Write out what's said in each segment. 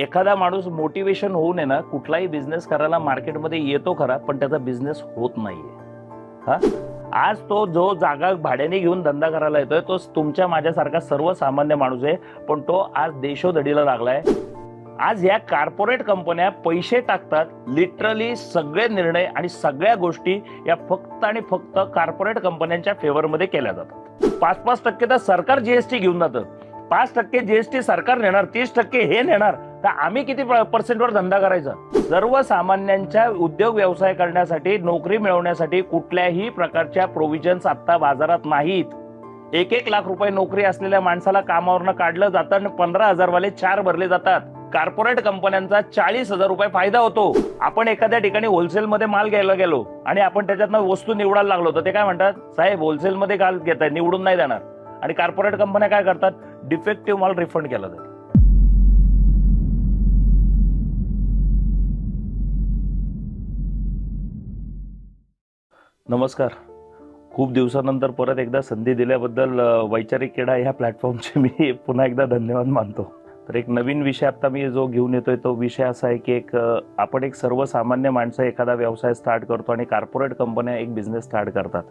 एखादा माणूस मोटिवेशन होऊ नये ना कुठलाही बिझनेस करायला मार्केटमध्ये येतो खरा, पण त्याचा बिझनेस होत नाहीये. हा, आज तो जो जागा भाड्याने घेऊन धंदा करायला येतोय तो तुमच्या माझ्यासारखा सर्वसामान्य माणूस आहे, पण तो आज देशोधडीला लागलाय. आज या कॉर्पोरेट कंपन्या पैसे टाकतात, लिटरली सगळे निर्णय आणि सगळ्या गोष्टी या फक्त आणि फक्त कॉर्पोरेट कंपन्यांच्या फेवरमध्ये केल्या जातात. 5-5% तर सरकार जीएसटी घेऊन जातं. 5% जीएसटी सरकार नेणार, 30% हे नेणार, तर आम्ही किती पर्सेंटवर धंदा करायचा? सर्वसामान्यांच्या उद्योग व्यवसाय करण्यासाठी, नोकरी मिळवण्यासाठी कुठल्याही प्रकारच्या प्रोव्हिजन्स आता बाजारात नाहीत. 1-1 लाख रुपये नोकरी असलेल्या माणसाला कामावरनं काढलं जातं आणि 15,000 वाले 4 भरले जातात. कॉर्पोरेट कंपन्यांचा 40,000 रुपये फायदा होतो. आपण एखाद्या ठिकाणी होलसेलमध्ये माल घ्यायला गेलो आणि आपण त्याच्यातनं वस्तू निवडायला लागलो, तर ते काय म्हणतात, साहेब होलसेलमध्ये काल घेताय, निवडून नाही देणार. आणि कॉर्पोरेट कंपन्या काय करतात, डिफेक्टिव्ह माल रिफंड केला जातो. नमस्कार. खूप दिवसानंतर परत एकदा संधी दिल्याबद्दल वैचारिक क्रीडा ह्या प्लॅटफॉर्मचे मी पुन्हा एकदा धन्यवाद मानतो. तर एक नवीन विषय आता मी जो घेऊन येतोय तो विषय असा आहे की आपण एक सर्वसामान्य माणसं एखादा व्यवसाय स्टार्ट करतो आणि कॉर्पोरेट कंपन्या एक बिझनेस स्टार्ट करतात.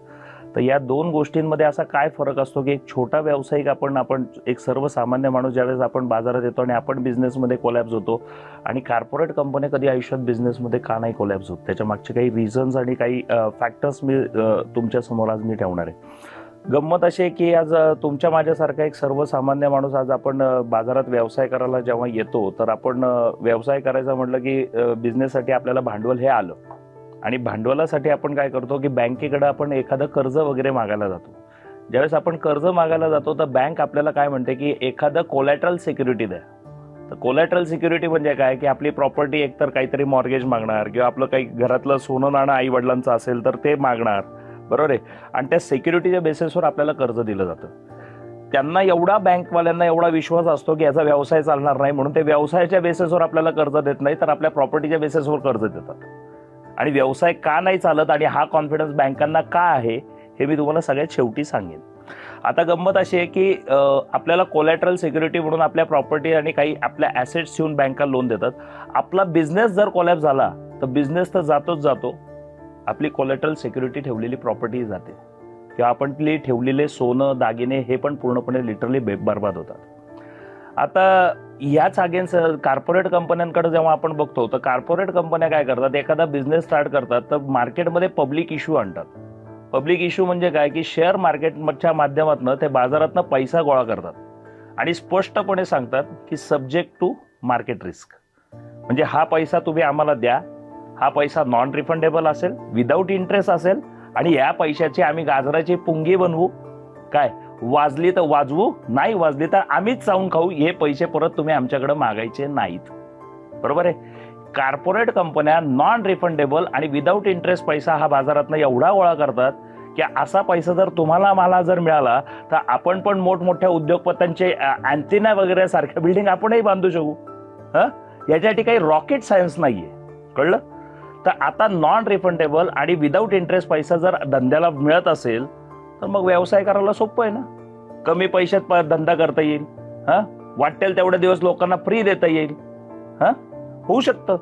तर या दोन गोष्टींमध्ये असा काय फरक असतो की एक छोटा व्यावसायिक आपण एक सर्वसामान्य माणूस ज्यावेळेस आपण बाजारात येतो आणि आपण बिझनेसमध्ये कोलॅप्स होतो, आणि कॉर्पोरेट कंपन्या कधी आयुष्यात बिझनेसमध्ये का नाही कोलॅप्स होत, त्याच्या मागचे काही रिझन्स आणि काही फॅक्टर्स मी तुमच्या समोर आज मी ठेवणार आहे. गंमत अशी आहे की आज तुमच्या माझ्यासारखा एक सर्वसामान्य माणूस आज आपण बाजारात व्यवसाय करायला जेव्हा येतो, तर आपण व्यवसाय करायचा म्हटलं की बिझनेससाठी आपल्याला भांडवल हे आलं, आणि भांडवलासाठी आपण काय करतो की बँकेकडे आपण एखादं कर्ज वगैरे मागायला जातो. ज्यावेळेस आपण कर्ज मागायला जातो तर बँक आपल्याला काय म्हणते की एखादं कोलॅटरल सिक्युरिटी द्या. तर कोलॅटरल सिक्युरिटी म्हणजे काय की आपली प्रॉपर्टी एकतर काहीतरी मॉर्गेज मागणार, किंवा आपलं काही घरातलं सोनं नाणं आई वडिलांचं असेल तर ते मागणार, बरोबर आहे. आणि त्या सिक्युरिटीच्या बेसिसवर आपल्याला कर्ज दिलं जातं. त्यांना एवढा बँकवाल्यांना एवढा विश्वास असतो की याचा व्यवसाय चालणार नाही, म्हणून ते व्यवसायाच्या बेसिसवर आपल्याला कर्ज देत नाही, तर आपल्या प्रॉपर्टीच्या बेसिसवर कर्ज देतात. आणि व्यवसाय का नाही चालत आणि हा कॉन्फिडन्स बँकांना का आहे हे मी तुम्हाला सगळ्यात शेवटी सांगेन. आता गंमत अशी आहे की आपल्याला कोलॅटरल सिक्युरिटी म्हणून आपल्या प्रॉपर्टी आणि काही आपल्या ॲसेट्स घेऊन बँका लोन देतात. आपला बिझनेस जर कोलॅप्स झाला तर बिझनेस तर जातोच जातो, आपली कोलॅटरल सिक्युरिटी ठेवलेली प्रॉपर्टी जाते, किंवा आपण ठेवलेले सोनं दागिने हे पण पूर्णपणे लिटरली बर्बाद होतात. आता याच अगेन्स्ट कॉर्पोरेट कंपन्यांकडे जेव्हा आपण बघतो तर कॉर्पोरेट कंपन्या काय करतात, एखादा बिझनेस स्टार्ट करतात तर मार्केटमध्ये पब्लिक इश्यू आणतात. पब्लिक इश्यू म्हणजे काय की शेअर मार्केटच्या माध्यमातून ते बाजारातनं पैसा गोळा करतात आणि स्पष्टपणे सांगतात की सब्जेक्ट टू मार्केट रिस्क. म्हणजे हा पैसा तुम्ही आम्हाला द्या, हा पैसा नॉन रिफंडेबल असेल, विदाऊट इंटरेस्ट असेल, आणि या पैशाची आम्ही गाजराची पुंगी बनवू, काय वाजली तर वाजवू, नाही वाजली तर आम्हीच चावून खाऊ, हे पैसे परत तुम्ही आमच्याकडे मागायचे नाहीत. बरोबर आहे. कॉर्पोरेट कंपन्या नॉन रिफंडेबल आणि विदाऊट इंटरेस्ट पैसा हा बाजारातनं एवढा गोळा करतात की असा पैसा जर तुम्हाला मला जर मिळाला तर आपण पण मोठमोठ्या उद्योगपत्यांचे अँटेना वगैरे सारख्या बिल्डिंग आपणही बांधू शकू. याच्यासाठी काही रॉकेट सायन्स नाहीये, कळलं. तर आता नॉन रिफंडेबल आणि विदाऊट इंटरेस्ट पैसा जर धंद्याला मिळत असेल तर मग व्यवसाय करायला सोपं आहे ना. कमी पैशात धंदा करता येईल, वाटेल तेवढे दिवस लोकांना फ्री देता येईल, होऊ शकतं.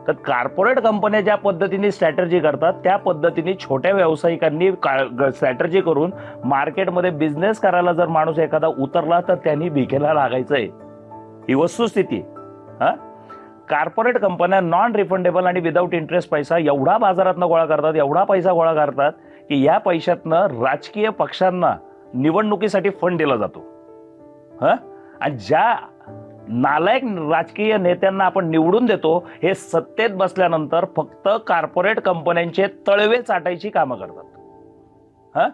तर कॉर्पोरेट कंपन्या ज्या पद्धतीने स्ट्रॅटर्जी करतात त्या पद्धतीने छोट्या व्यावसायिकांनी स्ट्रॅटर्जी करून मार्केटमध्ये बिझनेस करायला जर माणूस एखादा उतरला तर त्यांनी भिकेला लागायचंय, ही वस्तुस्थिती. कॉर्पोरेट कंपन्या नॉन रिफंडेबल आणि विदाऊट इंटरेस्ट पैसा एवढा बाजारातनं गोळा करतात, एवढा पैसा गोळा करतात की या पैशातनं राजकीय पक्षांना निवडणुकीसाठी फंड दिला जातो. आणि ज्या नालायक राजकीय नेत्यांना आपण निवडून देतो हे सत्तेत बसल्यानंतर फक्त कॉर्पोरेट कंपन्यांचे तळवे चाटायची कामं करतात.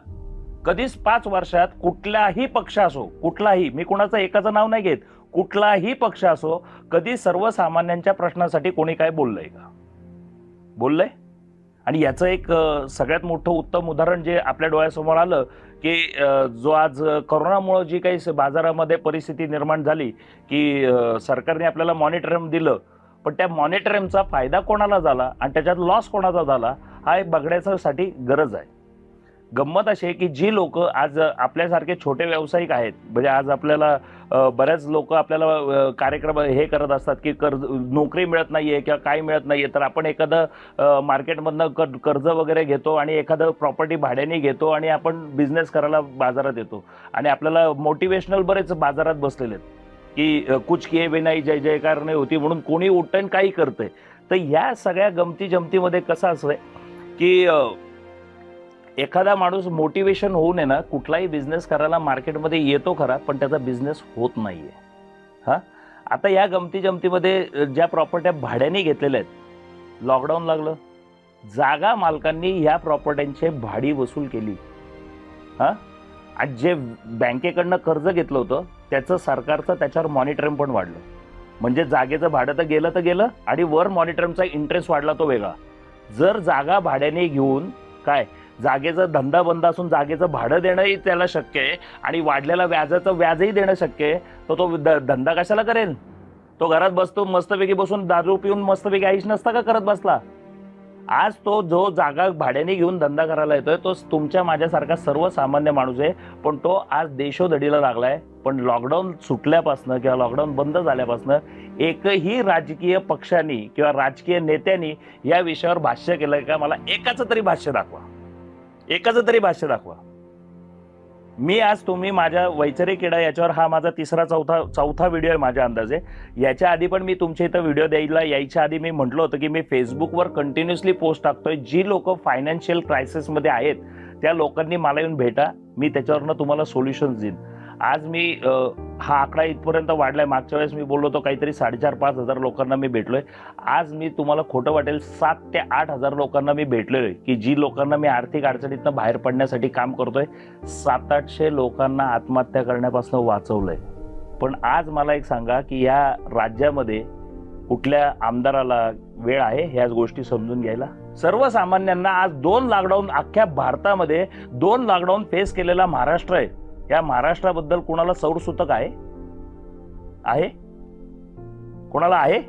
कधीच 5 वर्षात कुठलाही पक्ष असो, कुठलाही, मी कुणाचं एकाचं नाव नाही घेत, कुठलाही पक्ष असो, कधी सर्वसामान्यांच्या प्रश्नासाठी कोणी काय बोललंय का? बोललंय. आणि याचं एक सगळ्यात मोठं उत्तम उदाहरण जे आपल्या डोळ्यासमोर आलं की जो आज कोरोनामुळे जी काही बाजारामध्ये परिस्थिती निर्माण झाली की सरकारने आपल्याला मॉनिटरिंग दिलं, पण त्या मॉनिटरिंगचा फायदा कोणाला झाला आणि त्याच्यात लॉस कोणाचा झाला हा एक बघण्यासाठी गरज आहे. गंमत अशी आहे की जी लोक आज आपल्यासारखे छोटे व्यावसायिक आहेत, म्हणजे आज आपल्याला बऱ्याच लोक आपल्याला कार्यक्रम हे करत असतात की नोकरी मिळत नाहीये किंवा काय मिळत नाहीये, तर आपण एखादं मार्केटमधनं कर्ज वगैरे घेतो आणि एखादं प्रॉपर्टी भाड्याने घेतो आणि आपण बिझनेस करायला बाजारात येतो. आणि आपल्याला मोटिवेशनल बरेच बाजारात बसलेले आहेत की कुछ किए बिना जय जयकार नाही होती, म्हणून कोणी उठण काही करतंय. तर या सगळ्या गमती जमतीमध्ये कसं असतंय की एखादा माणूस मोटिवेशन होऊन आहे ना कुठलाही बिझनेस करायला मार्केटमध्ये येतो खरा, पण त्याचा बिझनेस होत नाहीये. हा, आता या गमती जमतीमध्ये ज्या प्रॉपर्ट्या भाड्याने घेतलेल्या आहेत, लॉकडाऊन लागलं, जागा मालकांनी ह्या प्रॉपर्ट्यांचे भाडी वसूल केली. हा, आणि जे बँकेकडनं कर्ज घेतलं होतं त्याचं सरकारचं त्याच्यावर मॉनिटरिंग पण वाढलं. म्हणजे जागेचं भाडं तर गेलं आणि वर मॉनिटरिंगचा इंटरेस्ट वाढला तो वेगळा. जर जागा भाड्याने घेऊन काय जागेचा धंदा बंद असून जागेचं भाडं देणंही त्याला शक्य आहे आणि वाढलेल्या व्याजाचं व्याजही देणं शक्य आहे, तर तो धंदा कशाला करेल? तो घरात बसतो मस्तपैकी बसून दारू पिऊन मस्तपैकी आईश नसता का करत बसला? आज तो जो जागा भाड्याने घेऊन धंदा करायला येतोय तो तुमच्या माझ्यासारखा सर्वसामान्य माणूस आहे, पण तो आज देशोधडीला लागलाय. पण लॉकडाऊन सुटल्यापासून किंवा लॉकडाऊन बंद झाल्यापासून एकही राजकीय पक्षांनी किंवा राजकीय नेत्यांनी या विषयावर भाष्य केलंय का? मला एकाचं तरी भाष्य दाखवा. मी आज तुम्ही माझ्या वैचारिक किडा याच्यावर हा माझा तिसरा चौथा व्हिडिओ आहे माझ्या अंदाजे. याच्या आधी पण मी तुमच्या इथं व्हिडिओ द्यायला यायच्या आधी मी म्हटलं होतं की मी फेसबुकवर कंटिन्युअसली पोस्ट टाकतोय. जी लोक फायनान्शियल क्रायसिसमध्ये आहेत त्या लोकांनी मला येऊन भेटा, मी त्याच्यावरनं तुम्हाला सोल्युशन्स देईन. आज मी हा आकडा इथपर्यंत वाढलाय. मागच्या वेळेस मी बोललो होतो काहीतरी 4,500-5,000 हजार लोकांना मी भेटलोय. आज मी तुम्हाला खोटं वाटेल 7,000 ते 8,000 लोकांना मी भेटलोय की जी लोकांना मी आर्थिक अडचणीतनं बाहेर पडण्यासाठी काम करतोय. 700-800 लोकांना आत्महत्या करण्यापासून वाचवलंय. पण आज मला एक सांगा की या राज्यामध्ये कुठल्या आमदाराला वेळ आहे ह्या गोष्टी समजून घ्यायला? सर्वसामान्यांना आज 2 लॉकडाऊन, अख्ख्या भारतामध्ये 2 लॉकडाऊन फेस केलेला महाराष्ट्र आहे. या महाराष्ट्राबद्दल कोणाला सौरसूतक आहे? कोणाला आहे?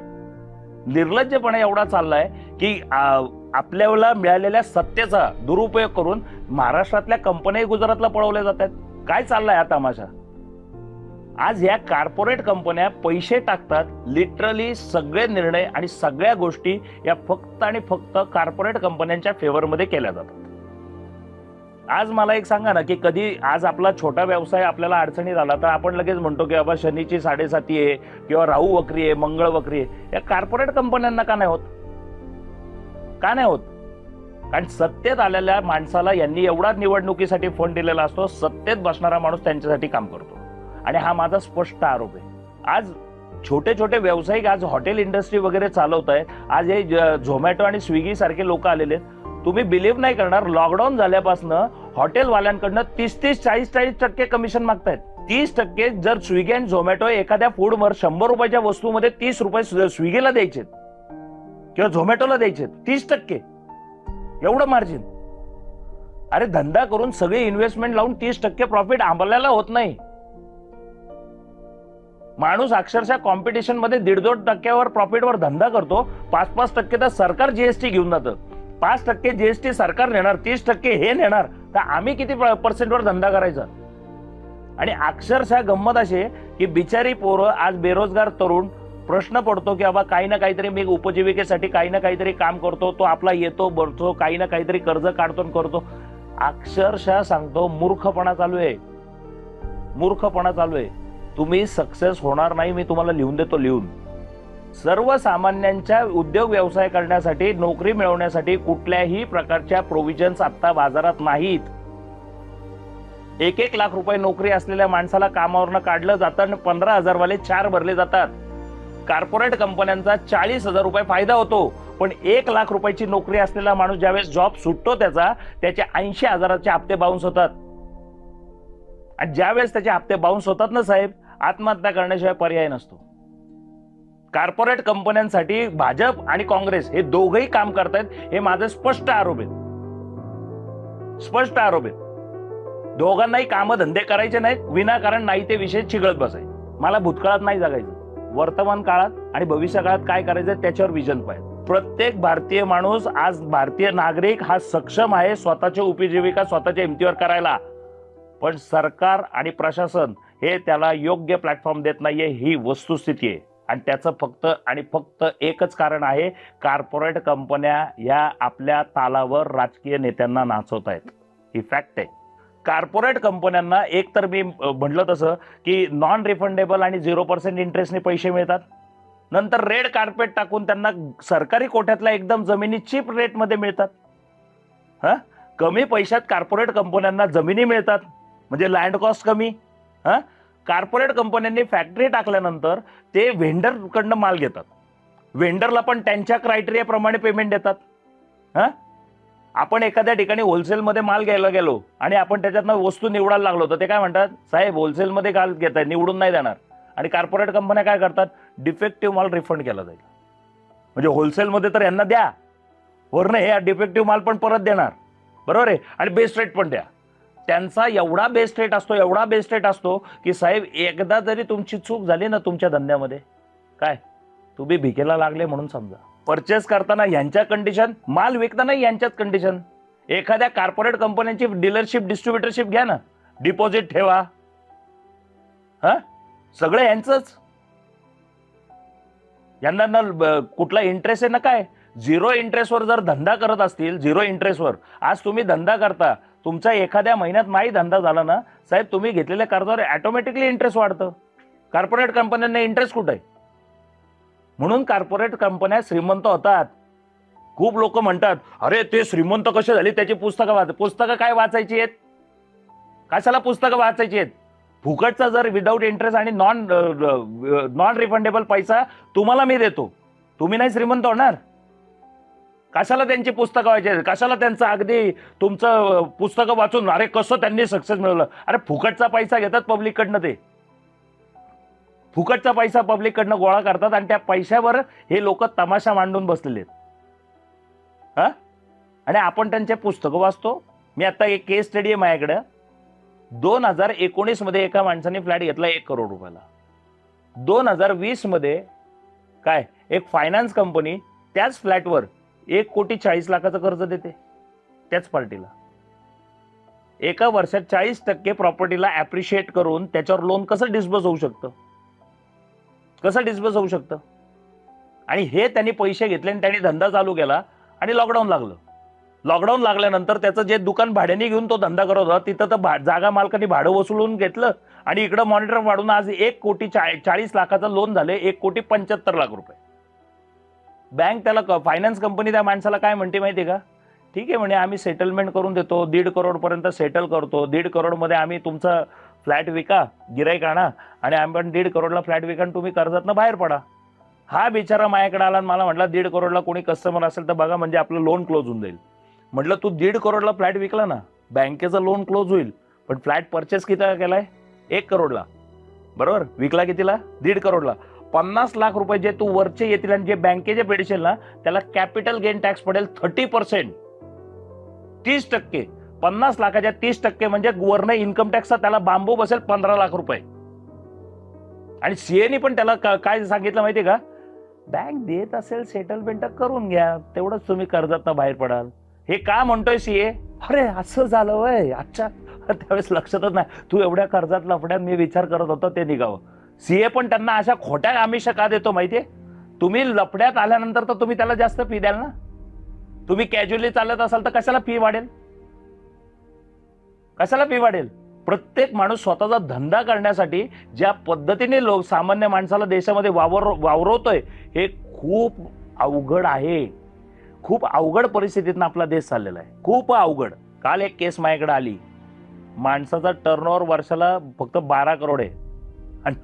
निर्लज्जपणे एवढा चाललाय की आपल्याला मिळालेल्या सत्तेचा दुरुपयोग करून महाराष्ट्रातल्या कंपन्या गुजरातला पळवल्या जातात. काय चाललाय हा तमाशा? आज या कॉर्पोरेट कंपन्या पैसे टाकतात. लिटरली सगळे निर्णय आणि सगळ्या गोष्टी या फक्त आणि फक्त कॉर्पोरेट कंपन्यांच्या फेवरमध्ये केल्या जातात. आज मला एक सांगा ना की कधी आज आपला छोटा व्यवसाय आपल्याला अडचणीत आला तर आपण लगेच म्हणतो की बाबा शनीची 7.5 आहे किंवा राहू वक्री आहे, मंगळ वक्री आहे. या कॉर्पोरेट कंपन्यांना का नाही होत? कारण सत्तेत आलेल्या माणसाला यांनी एवढा निवडणुकीसाठी फंड दिलेला असतो, सत्तेत बसणारा माणूस त्यांच्यासाठी काम करतो. आणि हा माझा स्पष्ट आरोप आहे. आज छोटे छोटे व्यावसायिक आज हॉटेल इंडस्ट्री वगैरे चालवत आहेत. आज हे झोमॅटो आणि स्विगी सारखे लोक आलेले आहेत. तुम्ही बिलीव्ह नाही करणार, लॉकडाऊन झाल्यापासून हॉटेलवाल्यांकडनं 30-30, 40-40% कमिशन मागतायत. 30% जर स्विगी आणि झोमॅटो एखाद्या फूडवर 100 रुपयाच्या वस्तूमध्ये 30 रुपये स्विगीला द्यायचे किंवा झोमॅटोला द्यायचे, 30% एवढं मार्जिन. अरे धंदा करून सगळे इन्व्हेस्टमेंट लावून 30% प्रॉफिट आंबल्याला होत नाही. माणूस अक्षरशः कॉम्पिटिशन मध्ये 1.5% प्रॉफिटवर धंदा करतो. 5% तर सरकार जीएसटी घेऊन जातं. 5% जीएसटी सरकार नेणार, 30% हे नेणार, तर आम्ही किती पर्सेंटवर धंदा करायचा? आणि अक्षरशः गंमत अशी की बिचारी पोरं आज बेरोजगार तरुण प्रश्न पडतो की बाबा काही ना काहीतरी मी उपजीविकेसाठी काही ना काहीतरी काम करतो, तो आपला येतो भरतो, काही ना काहीतरी कर्ज काढतो करतो. अक्षरशः सांगतो मूर्खपणा चालू आहे. तुम्ही सक्सेस होणार नाही. मी तुम्हाला लिहून देतो, लिहून. सर्वसामान्यांच्या उद्योग व्यवसाय करण्यासाठी, नोकरी मिळवण्यासाठी कुठल्याही प्रकारच्या प्रोव्हिजन्स आता बाजारात नाहीत. 1-1 लाख रुपये नोकरी असलेल्या माणसाला कामावरनं काढलं जातं आणि 15,000 वाले 4 भरले जातात. कॉर्पोरेट कंपन्यांचा 40,000 रुपये फायदा होतो, पण 1 लाख रुपयाची नोकरी असलेला माणूस ज्यावेळेस जॉब सुटतो त्याचे 80,000चे हप्ते बाउन्स होतात. आणि ज्यावेळेस त्याचे हप्ते बाउन्स होतात ना साहेब, आत्महत्या करण्याशिवाय पर्याय नसतो. कॉर्पोरेट कंपन्यांसाठी भाजप आणि काँग्रेस हे दोघंही काम करतायत, हे माझे स्पष्ट आरोप आहेत. दोघांनाही कामधंदे करायचे नाहीत, विनाकारण नाही ते विषय चिघळत बसायचे. मला भूतकाळात नाही जगायचं, वर्तमान काळात आणि भविष्य काळात काय करायचं त्याच्यावर विजन पाहिजे. प्रत्येक भारतीय माणूस, आज भारतीय नागरिक हा सक्षम आहे स्वतःची उपजीविका स्वतःच्या हिमतीवर करायला. पण सरकार आणि प्रशासन हे त्याला योग्य प्लॅटफॉर्म देत नाहीये, ही वस्तुस्थिती आहे. आणि त्याचं फक्त आणि फक्त एकच कारण आहे, कॉर्पोरेट कंपन्या या आपल्या तालावर राजकीय नेत्यांना नाचवत आहेत. ही फॅक्ट आहे. कॉर्पोरेट कंपन्यांना एक तर मी म्हटलं तसं की नॉन रिफंडेबल आणि 0% इंटरेस्टने पैसे मिळतात. नंतर रेड कार्पेट टाकून त्यांना सरकारी कोठ्यातल्या एकदम जमिनी चीप रेटमध्ये मिळतात. कमी पैशात कॉर्पोरेट कंपन्यांना जमिनी मिळतात, म्हणजे लँड कॉस्ट कमी. कॉर्पोरेट कंपन्यांनी फॅक्टरी टाकल्यानंतर ते व्हेंडरकडनं माल घेतात. व्हेंडरला पण त्यांच्या क्रायटेरियाप्रमाणे पेमेंट देतात. आपण एखाद्या ठिकाणी होलसेलमध्ये माल घ्यायला गेलो आणि आपण त्याच्यातनं वस्तू निवडायला लागलो तर ते काय म्हणतात, साहेब होलसेलमध्ये माल घेताय, निवडून नाही देणार. आणि कॉर्पोरेट कंपन्या काय करतात, डिफेक्टिव्ह माल रिफंड केला जाईल. म्हणजे होलसेलमध्ये तर यांना द्या, वरनं हे डिफेक्टिव्ह माल पण परत देणार, बरोबर आहे, आणि बेस्ट रेट पण द्या. त्यांचा एवढा बेस्ट रेट असतो की साहेब एकदा जरी तुमची चूक झाली ना तुमच्या धंद्यामध्ये, काय तुम्ही भिकेला लागले म्हणून समजा. परचेस करताना यांच्या कंडिशन, माल विकताना यांच्याच कंडिशन. एखाद्या कॉर्पोरेट कंपन्यांची डीलरशिप डिस्ट्रीब्युटरशिप घ्या ना, डिपॉझिट ठेवा, सगळं यांचंच. यांना ना कुठला इंटरेस्ट आहे ना काय. 0 इंटरेस्टवर जर धंदा करत असतील, 0 इंटरेस्टवर आज तुम्ही धंदा करता, तुमचा एखाद्या महिन्यात नाही धंदा झाला ना साहेब, तुम्ही घेतलेल्या कर्जावर ऑटोमॅटिकली इंटरेस्ट वाढतं. कॉर्पोरेट कंपन्यांना इंटरेस्ट कुठे आहे? म्हणून कॉर्पोरेट कंपन्या श्रीमंत होतात. खूप लोक म्हणतात, अरे ते श्रीमंत कसे झाले, त्याची पुस्तकं काय वाचायची आहेत? कशाला पुस्तकं वाचायची आहेत? फुकटचा जर विदाऊट इंटरेस्ट आणि नॉन रिफंडेबल पैसा तुम्हाला मी देतो, तुम्ही नाही श्रीमंत होणार. कशाला त्यांची पुस्तकं वाचायची? कशाला त्यांचं अगदी तुमचं पुस्तकं वाचून अरे कसं त्यांनी सक्सेस मिळवलं? अरे फुकटचा पैसा घेतात पब्लिककडनं, ते फुकटचा पैसा पब्लिककडनं गोळा करतात आणि त्या पैशावर हे लोक तमाशा मांडून बसलेले आहेत. आणि आपण त्यांचे पुस्तकं वाचतो. मी आता एक केस स्टडी आहे माझ्याकडे. 2019 मध्ये एका माणसाने फ्लॅट घेतला 1 करोड रुपयाला. 2020 मध्ये काय एक फायनान्स कंपनी त्याच फ्लॅटवर 1,40,00,000 कर्ज देते त्याच पार्टीला. एका वर्षात 40% प्रॉपर्टीला ऍप्रिशिएट करून त्याच्यावर लोन कसं डिस्बर्स होऊ शकतं? आणि हे त्यांनी पैसे घेतले आणि त्यांनी धंदा चालू केला आणि लॉकडाऊन लागलं. लॉकडाऊन लागल्यानंतर त्याचं जे दुकान भाड्याने घेऊन तो धंदा करत होता तिथं तर जागा मालकांनी भाडं वसूलून घेतलं आणि इकडं मॉनिटर वाढून आज 1,40,40,00,000 लोन झाले 1,75,00,000 रुपये. बँक त्याला, फायनान्स कंपनी त्या माणसाला काय म्हणते माहितीये का, ठीक आहे म्हणे आम्ही सेटलमेंट करून देतो, 1.5 करोड पर्यंत सेटल करतो, 1.5 करोड मध्ये आम्ही तुमचा फ्लॅट विका, गिराईक आणा आणि आम्ही पण 1.5 करोडला फ्लॅट विका आणि तुम्ही कर्जातनं बाहेर पडा. हा बिचारा माझ्याकडे आला आणि मला म्हटला 1.5 करोडला कोणी कस्टमर असेल तर बघा, म्हणजे आपलं लोन क्लोज होऊन जाईल. म्हटलं तू 1.5 करोडला फ्लॅट विकला ना, बँकेचा लोन क्लोज होईल, पण फ्लॅट परचेस किती केलाय? 1 करोडला, बरोबर. विकला कितीला? 1.5 करोडला. 50 लाख रुपये जे तू वरचे येतील आणि जे बँकेचे पेडशील ना त्याला कॅपिटल गेन टॅक्स पडेल 30%, 30%. 50 लाखाच्या 30% म्हणजे वरनं इन्कम टॅक्सचा त्याला बांबू बसेल 15 लाख रुपये. आणि सीएनी पण त्याला काय सांगितलं माहितीये का, बँक देत असेल सेटलमेंट करून घ्या, तेवढंच तुम्ही कर्जातनं बाहेर पडाल. हे का म्हणतोय सीए? अरे असं झालं वय, अच्छा त्यावेळेस लक्षातच नाही, तू एवढ्या कर्जात लफड्यात मी विचार करत होतो ते निघावं. सीए पण त्यांना अशा खोट्या आमिष का देतो माहितीये? तुम्ही लफड्यात आल्यानंतर तर तुम्ही त्याला जास्त फी द्याल ना. तुम्ही कॅज्युअली चालत असाल तर कशाला फी वाढेल? प्रत्येक माणूस स्वतःचा धंदा करण्यासाठी ज्या पद्धतीने सामान्य माणसाला देशामध्ये वावरवतोय हे खूप अवघड आहे. खूप अवघड परिस्थितीतनं आपला देश चाललेला आहे, खूप अवघड. काल एक केस माझ्याकडे आली, माणसाचा टर्नओव्हर वर्षाला फक्त 12 करोड आहे आणि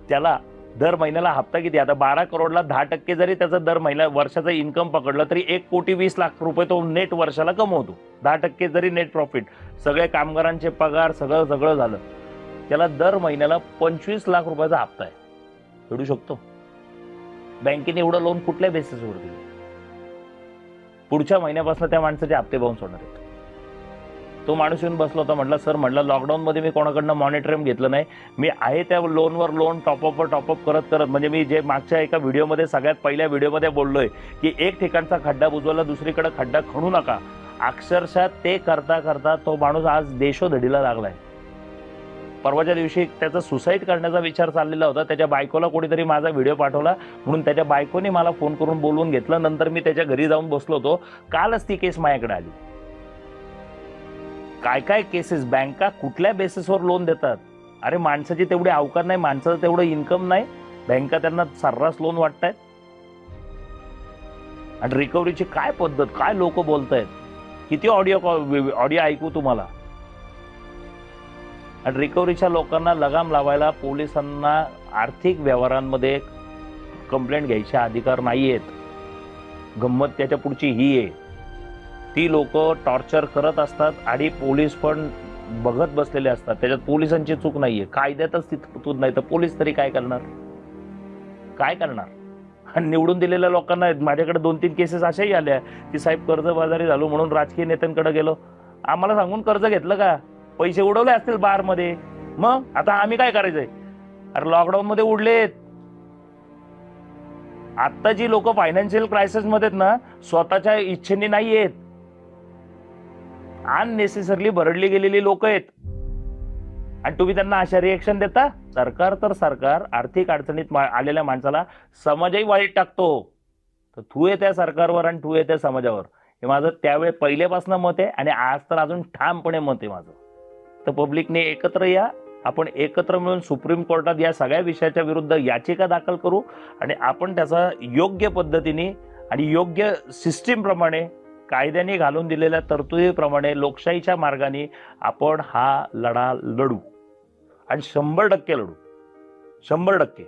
त्याला दर महिन्याला हप्ता किती? आता 12 करोडला 10% जरी त्याचं दर महिना वर्षाचं इन्कम पकडलं तरी 1,20,00,000 रुपये तो नेट वर्षाला कमवतो. 10% जरी नेट प्रॉफिट, सगळे कामगारांचे पगार सगळं झालं, त्याला दर महिन्याला 25 लाख रुपयाचा हप्ता आहे. फेडू शकतो? बँकेने एवढं लोन कुठल्या बेसिसवर दिलं? पुढच्या महिन्यापासून त्या माणसाचे हप्ते बाउन्स होणार आहेत. तो माणूस येऊन बसला होता, म्हटलं सर, म्हटलं लॉकडाऊन मध्ये मी कोणाकडनं मॉनिटरिंग घेतलं नाही, मी आहे त्या लोनवर लोन टॉपअप करत म्हणजे मी जे मागच्या एका व्हिडिओमध्ये सगळ्यात पहिल्या व्हिडिओमध्ये बोललोय की एक ठिकाणचा खड्डा बुजवायला दुसरीकडे खड्डा खणू नका. अक्षरशः ते करता करता तो माणूस आज देशोधडीला लागलाय. परवाच्या दिवशी त्याचा सुसाईड करण्याचा विचार चाललेला होता. त्याच्या बायकोला कोणीतरी माझा व्हिडिओ पाठवला म्हणून त्याच्या बायकोने मला फोन करून बोलवून घेतलं. नंतर मी त्याच्या घरी जाऊन बसलो होतो. कालच ती केस माझ्याकडे आली. काय काय केसेस, बँका कुठल्या बेसिसवर लोन देतात? अरे माणसाची तेवढी अवकात नाही, माणसाचं तेवढं इन्कम नाही, बँका त्यांना सर्रास लोन वाटतायत. आणि रिकव्हरीची काय पद्धत, काय लोक बोलतायत, किती ऑडिओ ऐकू तुम्हाला. आणि रिकव्हरीच्या लोकांना लगाम लावायला पोलिसांना आर्थिक व्यवहारांमध्ये कंप्लेंट घ्यायचे अधिकार नाहीयेत. गंमत त्याच्या पुढची ही आहे, ती लोक टॉर्चर करत असतात आणि पोलीस पण बघत बसलेले असतात. त्याच्यात पोलिसांची चूक नाहीये, कायद्यातच ती तरतूद नाही, तर पोलीस तरी काय करणार, काय करणार. आणि निवडून दिलेल्या लोकांना, माझ्याकडे 2-3 केसेस अशाही आल्या की साहेब कर्जबाजारी झालो म्हणून राजकीय नेत्यांकडे गेलो. आम्हाला सांगून कर्ज घेतलं का, पैसे उडवले असतील बारमध्ये, मग आता आम्ही काय करायचंय. अरे लॉकडाऊन मध्ये उडलेत. आता जी लोक फायनान्शियल क्रायसिस मध्ये आहेत ना, स्वतःच्या इच्छेने नाही आहेत, अननेसेसरली भरडली गेलेली लोक आहेत. आणि तुम्ही त्यांना अशा रिएक्शन देता. सरकार तर सरकार आर्थिक अडचणीत आलेल्या माणसाला समाजही वाईट टाकतो. तर तू आहे त्या सरकारवर आणि तू आहे त्या समाजावर, हे माझं त्यावेळी पहिल्यापासून मत आहे आणि आज तर अजून ठामपणे मत आहे माझं. तर पब्लिकने एकत्र या, आपण एकत्र मिळून सुप्रीम कोर्टात या सगळ्या विषयाच्या विरुद्ध याचिका दाखल करू आणि आपण त्याचा योग्य पद्धतीने आणि योग्य सिस्टीम प्रमाणे, कायद्याने घालून दिलेल्या तरतुदीप्रमाणे लोकशाहीच्या मार्गाने आपण हा लढा लढू आणि 100% लढू, 100%.